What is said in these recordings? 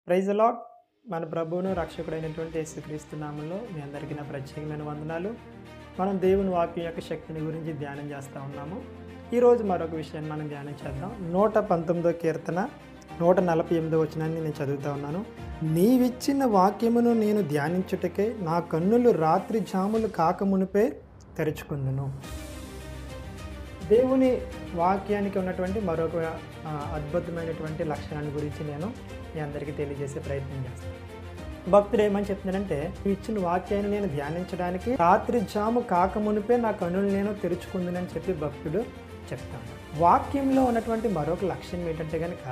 Praise the lord. మన ప్రభువును రక్షకుడైనటువంటి యేసుక్రీస్తు నామములో మీ అందరికీ నా ప్రత్యేకమైన వందనాలు. మనం దేవుని వాక్యం యొక్క శక్తిని గురించి ధ్యానం చేస్తూ ఉన్నాము. ఈరోజు మరొక విషయాన్ని మనం ధ్యానం చేద్దాం. 119వ కీర్తన 148వ వచనాన్ని నేను చదువుతూ ఉన్నాను. నీవిచ్చిన వాక్యమును నేను ధ్యానించుటకే నా కన్నులు రాత్రి జాములు కాకమునిపే తెరుచుకుందును. దేవుని వాక్యానికి ఉన్నటువంటి మరొక అద్భుతమైనటువంటి లక్షణాన్ని గురించి నేను మీ అందరికీ తెలియజేసే ప్రయత్నం చేస్తాను. భక్తుడు ఏమని చెప్తున్నాడంటే, ఇచ్చిన వాక్యాన్ని నేను ధ్యానించడానికి రాత్రి జాము కాకమునిపే నా కన్నులు నేను తెరుచుకుందునని చెప్పి భక్తుడు చెప్తాను. వాక్యంలో ఉన్నటువంటి మరొక లక్ష్యం ఏంటంటే కనుక,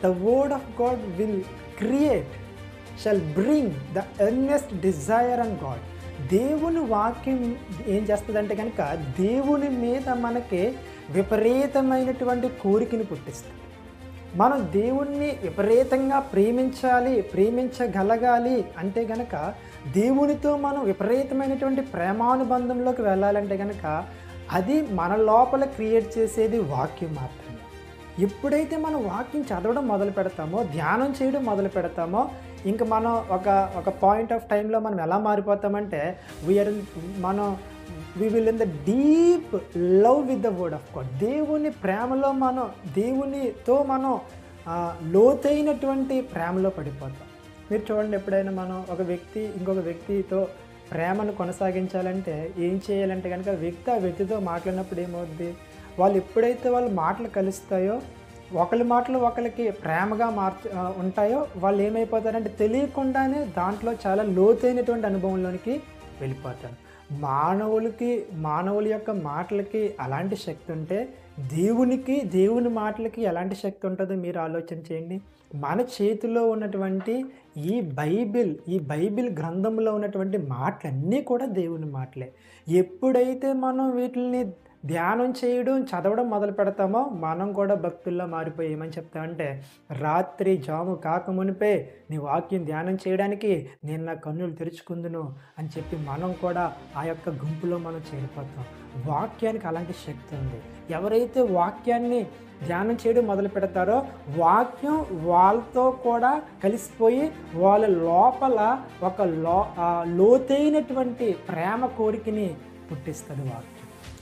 the word of God will create shall bring the earnest desire on God. దేవుని వాక్యం ఏం చేస్తుందంటే కనుక, దేవుని మీద మనకి విపరీతమైనటువంటి కోరికని పుట్టిస్తుంది. మనం దేవుణ్ణి విపరీతంగా ప్రేమించగలగాలి అంటే కనుక, దేవునితో మనం విపరీతమైనటువంటి ప్రేమానుబంధంలోకి వెళ్ళాలంటే కనుక, అది మన లోపల క్రియేట్ చేసేది వాక్యం మాత్రమే. ఎప్పుడైతే మనం వాక్యం చదవడం మొదలు పెడతామో, ధ్యానం చేయడం మొదలు పెడతామో, ఇంకా మనం ఒక పాయింట్ ఆఫ్ టైంలో మనం ఎలా మారిపోతామంటే, we will in the deep love with the word of God. దేవుని ప్రేమలో దేవునితో మనం లోతైనటువంటి ప్రేమలో పడిపోతాం. మీరు చూడండి, ఎప్పుడైనా మనం ఇంకొక వ్యక్తితో ప్రేమను కొనసాగించాలంటే ఏం చేయాలంటే కనుక, ఆ వ్యక్తితో మాట్లాడినప్పుడు ఏమవుద్ది, వాళ్ళు ఎప్పుడైతే వాళ్ళ మాటలు కలుస్తాయో, ఒకరి మాటలు ఒకరికి ప్రేమగా ఉంటాయో, వాళ్ళు ఏమైపోతారంటే తెలియకుండానే దాంట్లో చాలా లోతైనటువంటి అనుభవంలోనికి వెళ్ళిపోతారు. మానవుల యొక్క మాటలకి అలాంటి శక్తి ఉంటే, దేవుని మాటలకి ఎలాంటి శక్తి ఉంటుందో మీరు ఆలోచన చేయండి. మన చేతిలో ఉన్నటువంటి ఈ బైబిల్ గ్రంథంలో ఉన్నటువంటి మాటలన్నీ కూడా దేవుని మాటలే. ఎప్పుడైతే మనం వీటిని ధ్యానం చేయడం, చదవడం మొదలు పెడతామో, మనం కూడా భక్తుల్లో మారిపోయి ఏమని చెప్తామంటే, రాత్రి జాము కాకమునిపే నీ వాక్యం ధ్యానం చేయడానికి నేను నా కన్నులు తెరుచుకుందును అని చెప్పి మనం కూడా ఆ యొక్క గుంపులో మనం చేరిపోతాం. వాక్యానికి అలాంటి శక్తి ఉంది. ఎవరైతే వాక్యాన్ని ధ్యానం చేయడం మొదలు పెడతారో, వాక్యం వాళ్ళతో కూడా కలిసిపోయి వాళ్ళ లోపల ఒక లోతైనటువంటి ప్రేమ కోరికని పుట్టిస్తుంది వాక్యం.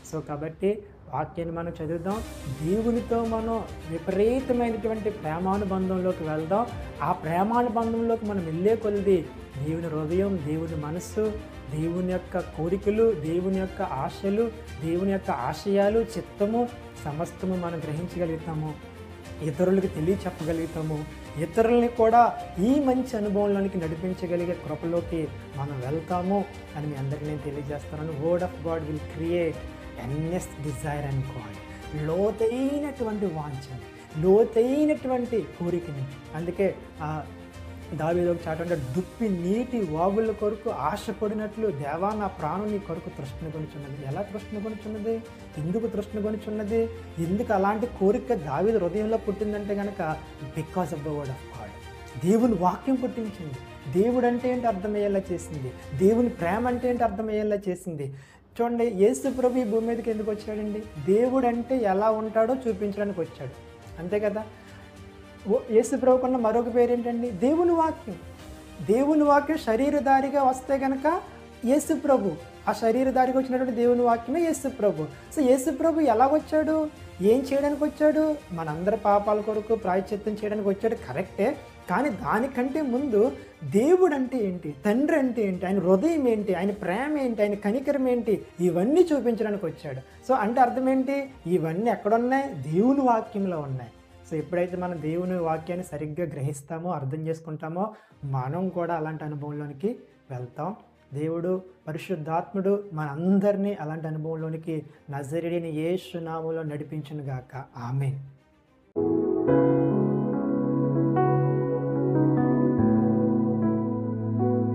సో కాబట్టి వాక్యాన్ని మనం చదువుదాం. దేవునితో మనం విపరీతమైనటువంటి ప్రేమానుబంధంలోకి వెళ్దాం. ఆ ప్రేమానుబంధంలోకి మనం వెళ్ళే కొలది దేవుని హృదయం, దేవుని మనస్సు, దేవుని యొక్క కోరికలు, దేవుని యొక్క ఆశలు, దేవుని యొక్క ఆశయాలు, చిత్తము సమస్తము మనం గ్రహించగలుగుతాము. ఇతరులకు తెలియచెప్పగలుగుతాము. ఇతరుల్ని కూడా ఈ మంచి అనుభవంలోనికి నడిపించగలిగే కృపలోకి మనం వెళ్తాము అని మీ అందరికీ నేను తెలియజేస్తున్నాను. Word of God will create earnest desire and God. లోతైనటువంటి వాంఛని, లోతైనటువంటి కోరికని. అందుకే దావీదు ఒక చాట అంటే, దుప్పి నీటి వాగుల కొరకు ఆశపడినట్లు దేవా నా ప్రాణం నీ కొరకు తృష్ణ కొనుచున్నది. ఎలా తృష్ణ కొనుచున్నది? ఎందుకు తృష్ణ కొనుచున్నది? ఎందుకు అలాంటి కోరిక దావీదు హృదయంలో పుట్టిందంటే కనుక, because of the word of God. దేవుని వాక్యం పుట్టించింది. దేవుడు అంటే ఏంటి అర్థమయ్యేలా చేసింది. దేవుని ప్రేమ అంటే ఏంటి అర్థమయ్యేలా చేసింది. చూడండి, యేసు ప్రభు ఈ భూమి మీదకి ఎందుకు వచ్చాడండి? దేవుడు అంటే ఎలా ఉంటాడో చూపించడానికి వచ్చాడు, అంతే కదా. యేసు ప్రభుకున్న మరొక పేరు ఏంటండి? దేవుని వాక్యం. దేవుని వాక్యం శరీరధారిగా వస్తే కనుక యేసు ప్రభు. ఆ శరీరధారిగా వచ్చినటువంటి దేవుని వాక్యమే యేసు ప్రభు. సో యేసు ప్రభు ఎలా వచ్చాడు? ఏం చేయడానికి వచ్చాడు? మనందరి పాపాల కొరకు ప్రాయశ్చిత్తం చేయడానికి వచ్చాడు, కరెక్టే. కానీ దానికంటే ముందు దేవుడు అంటే ఏంటి, తండ్రి అంటే ఏంటి, ఆయన హృదయం ఏంటి, ఆయన ప్రేమ ఏంటి, ఆయన కనికరం ఏంటి, ఇవన్నీ చూపించడానికి వచ్చాడు. సో అంటే అర్థం ఏంటి? ఇవన్నీ ఎక్కడున్నాయి? దేవుని వాక్యంలో ఉన్నాయి. సో ఎప్పుడైతే మనం దేవుని వాక్యాన్ని సరిగ్గా గ్రహిస్తామో, అర్థం చేసుకుంటామో, మనం కూడా అలాంటి అనుభవంలోనికి వెళ్తాం. దేవుడు పరిశుద్ధాత్ముడు మనందరినీ అలాంటి అనుభవంలోనికి నజరేయుడైన యేసు నామములో నడిపించును గాక. ఆమేన్.